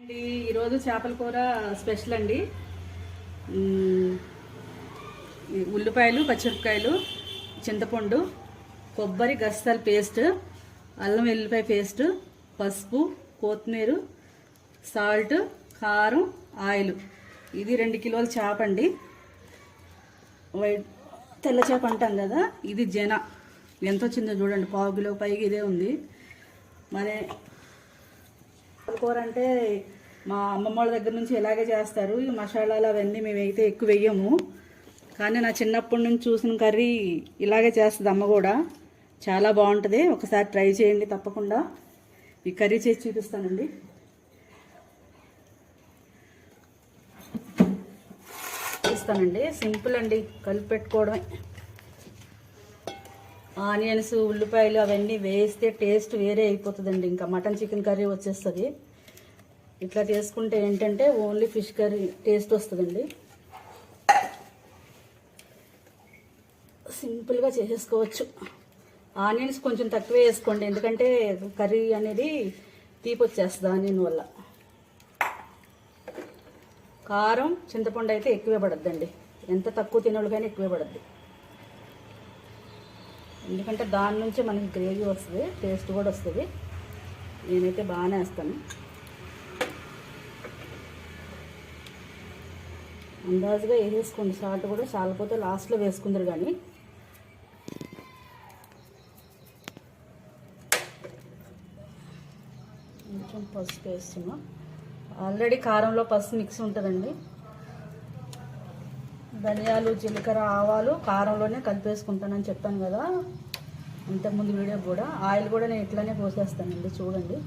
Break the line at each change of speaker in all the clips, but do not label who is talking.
అండి ఈరోజు చేపల కూర స్పెషల్ అండి. ఉల్లిపాయలు, పచ్చిమిరపకాయలు, చింతపండు, కొబ్బరి గసాల పేస్ట్, అల్లం వెల్లిపాయ పేస్ట్, పసుపు, కొత్తిమీర, సాల్ట్, కారం, ఆయిల్. ఇది 2 కిలోల చేప అండి. వైట్ తెల్ల చేప అంటాం కదా, ఇది జన. ఎంత వచ్చిందో చూడండి, 1/2 కిలో పైకి ఇదే ఉంది. మరి కూర అంటే మా అమ్మమ్మ వాళ్ళ దగ్గర నుంచి ఇలాగే చేస్తారు. ఈ మసాలాలు అవన్నీ మేమైతే ఎక్కువ వేయము, కానీ నా చిన్నప్పటి నుంచి చూసిన కర్రీ ఇలాగే చేస్తుంది అమ్మ కూడా. చాలా బాగుంటుంది, ఒకసారి ట్రై చేయండి తప్పకుండా. ఈ కర్రీ చేసి చూపిస్తానండి. సింపుల్ అండి, కలిపి పెట్టుకోవడమే. ఆనియన్స్, ఉల్లిపాయలు అవన్నీ వేస్తే టేస్ట్ వేరే అయిపోతుందండి. ఇంకా మటన్ చికెన్ కర్రీ వచ్చేస్తుంది. ఇట్లా చేసుకుంటే ఏంటంటే ఓన్లీ ఫిష్ కర్రీ టేస్ట్ వస్తుందండి. సింపుల్గా చేసేసుకోవచ్చు. ఆనియన్స్ కొంచెం తక్కువే వేసుకోండి, ఎందుకంటే కర్రీ అనేది తీపి వచ్చేస్తుంది ఆనియన్ వల్ల. కారం, చింతపండు అయితే ఎక్కువే పడద్దండి. ఎంత తక్కువ తినోళ్ళకైనా ఎక్కువే పడద్ది, ఎందుకంటే దాని నుంచి మనకి గ్రేవీ వస్తుంది, టేస్ట్ కూడా వస్తుంది. నేనైతే బాగానే వేస్తాను. అందాజుగా వేసేసుకోండి. సాల్ట్ కూడా చాలపోతే లాస్ట్లో వేసుకుందరు. కానీ కొంచెం పసుపు వేస్తున్నా. ఆల్రెడీ కారంలో పసుపు మిక్స్ ఉంటుందండి. ధనియాలు, జీలకర్ర, ఆవాలు కారంలోనే కలిపేసుకుంటానని చెప్పాను కదా అంతకుముందు వీడియో కూడా. ఆయిల్ కూడా నేను ఇట్లానే పోసేస్తానండి, చూడండి.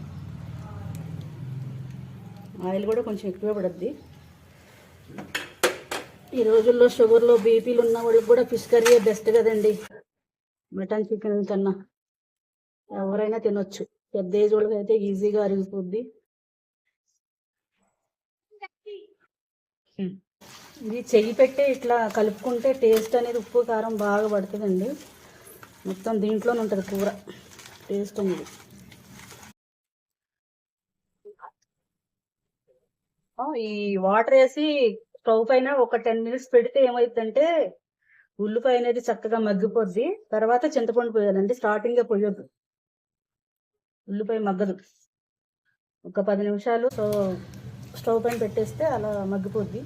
ఆయిల్ కూడా కొంచెం ఎక్కువే పడుద్ది. ఈ రోజుల్లో షుగర్లో బీపీలు ఉన్న వాళ్ళకి కూడా ఫిష్ కర్రీ బెస్ట్ కదండి, మటన్ చికెన్ కన్నా. ఎవరైనా తినొచ్చు, పెద్ద ఏజ్ వాళ్ళకి అయితే ఈజీగా అరిగిపోద్ది. ఇది చెయ్యి పెట్టి ఇట్లా కలుపుకుంటే టేస్ట్ అనేది, ఉప్పు కారం బాగా పడుతుందండి. మొత్తం దీంట్లోనే ఉంటుంది కూర టేస్ట్ అనేది. ఈ వాటర్ వేసి స్టవ్ పైన ఒక 10 మినిట్స్ పెడితే ఏమవుతుందంటే ఉల్లిపాయ అనేది చక్కగా మగ్గిపోద్ది. తర్వాత చింతపండు పోయాలండి, స్టార్టింగే పోయొద్దు, ఉల్లిపాయ మగ్గదు. ఒక 10 నిమిషాలు స్టవ్ పైన పెట్టేస్తే అలా మగ్గిపోద్ది.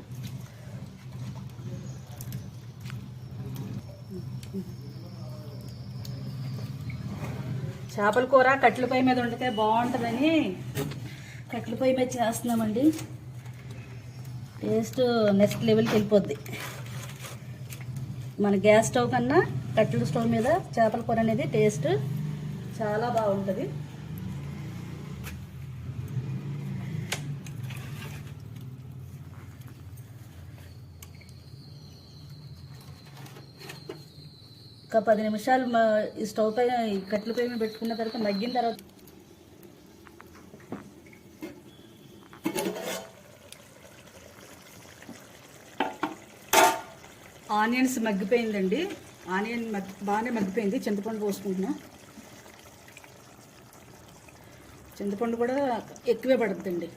చేపల కూర కట్టెల పొయ్యి మీద వండితే బాగుంటుందని కట్టెల పొయ్యి మీద చేస్తున్నామండి. టేస్ట్ నెక్స్ట్ లెవెల్కి వెళ్ళిపోద్ది. మన గ్యాస్ స్టవ్ కన్నా కట్టెల స్టవ్ మీద చేపల కూర అనేది టేస్ట్ చాలా బాగుంటుంది. ఒక 10 నిమిషాలు ఈ స్టవ్ పైన కట్టెల పొయ్యి మీద పెట్టుకున్న తర్వాత మగ్గిన తర్వాత ఆనియన్స్ మగ్గిపోయిందండి. ఆనియన్ బాగానే మగ్గిపోయింది. చింతపండు పోసుకుంటున్నా. చింతపండు కూడా ఎక్కువే పడుతుందండి.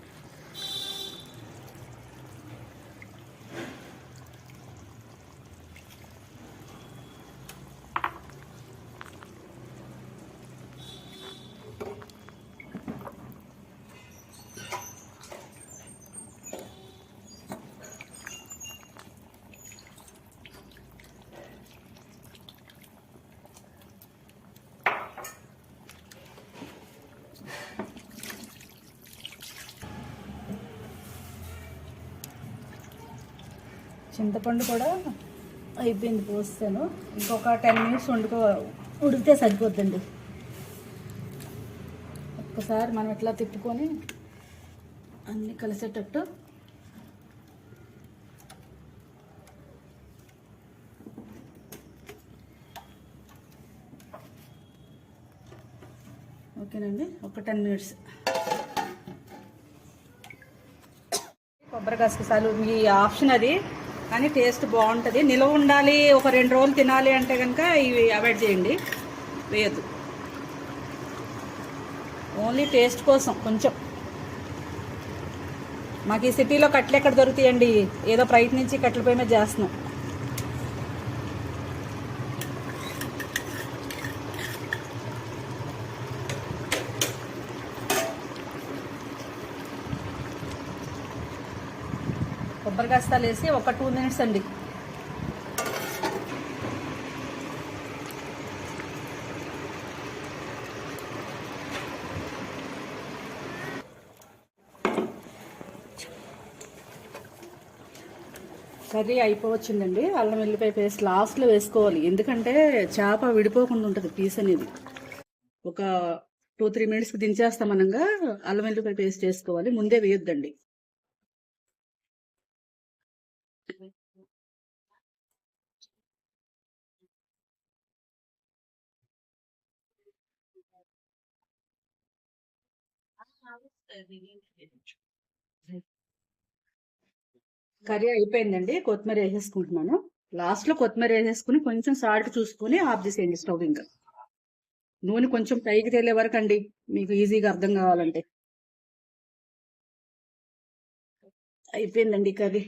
చింతపండు కూడా అయిపోయింది, పోస్తాను. ఇంకొక 10 మినిట్స్ ఉడికితే సరిపోద్దండి. ఒక్కసారి మనం ఇట్లా తిప్పుకొని అన్నీ కలిసేటట్టు ఓకేనండి. ఒక 10 మినిట్స్. కొబ్బరి గసగసాలు మీ ఆప్షన్ అది, కానీ టేస్ట్ బాగుంటుంది. నిల్వ ఉండాలి, ఒక 2 రోజులు తినాలి అంటే కనుక ఇవి అవాయిడ్ చేయండి, వేయద్దు. ఓన్లీ టేస్ట్ కోసం కొంచెం మాకు ఈ సిటీలో కట్టెలు ఎక్కడ దొరుకుతాయండి, ఏదో ప్రయత్నించి కట్టెల పొయ్యి మీద చేస్తున్నాం. కొబ్బరి గస్తాలు వేసి ఒక 2 minutes అండి. కర్రీ అయిపోవచ్చిందండి. అల్లం వెల్లిపాయ పేస్ట్ లాస్ట్లో వేసుకోవాలి, ఎందుకంటే చేప విడిపోకుండా ఉంటుంది పీస్ అనేది. ఒక 2-3 minutes దించేస్తాం అనంగా అల్లం వెల్లిపాయ పేస్ట్ వేసుకోవాలి, ముందే వేయొద్దండి. కర్రీ అయిపోయిందండి, కొత్తిమీర వేసేసుకుంటున్నాను. లాస్ట్లో కొత్తిమీర వేసేసుకుని కొంచెం సాల్ట్ చూసుకుని ఆఫ్ చేసేయండి స్టవ్. ఇంకా నూనె కొంచెం పైకి తేలే వరకు అండి, మీకు ఈజీగా అర్థం కావాలంటే. అయిపోయిందండి కర్రీ.